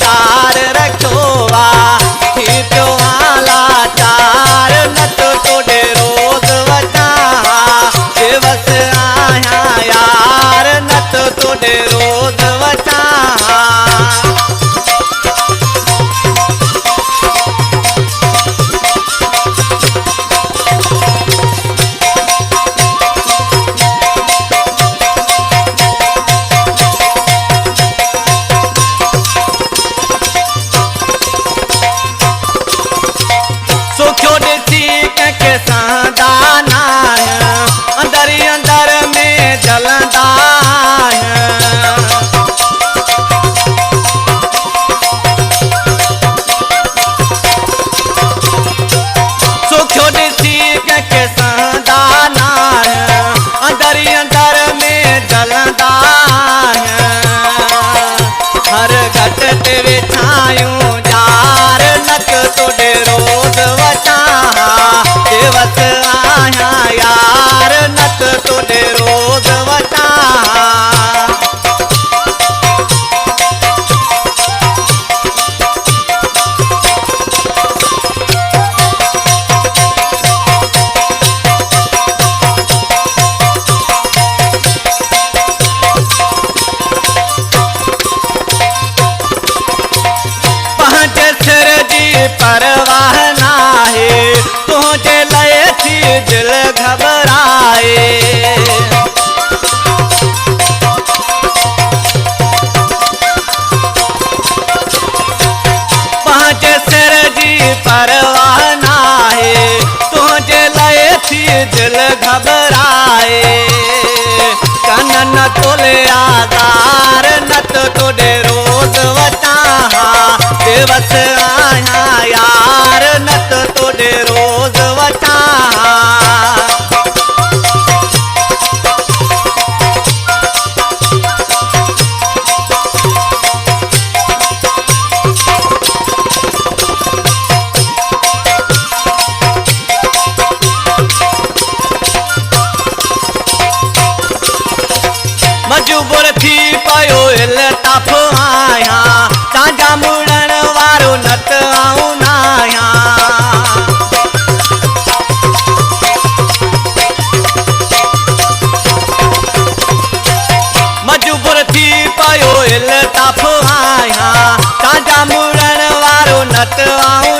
चार रखोवा थी तो आला चार नत तोड़े रोज वचा दिवस आया यार नत तोड़े रोज वचा दाना अंदर ही अंदर में जलदा सुखो सी के दाना अंदर ही अंदर में जलदा हर घट तेरे छायूं जार नक तोड़े रोज वचा दिवस आया यार नत तोड़े रोज वचा पहुँच सिर जी परवाह नाहे तुझे लय थी दिल घबराए पांच सिर जी परवाह नाहे तुझे लय थी दिल घबराए कनन तोले आधार नत तोड़े रोज वचा दिवस आया यार नत तोड़े रोज वचा मजबूर थी पयो इल्ताफ आया ताजा मुड़न वारो नत आऊं नाया मजबूर थी पयो इल्ताफ आया ताजा मुड़न वारो नत आऊं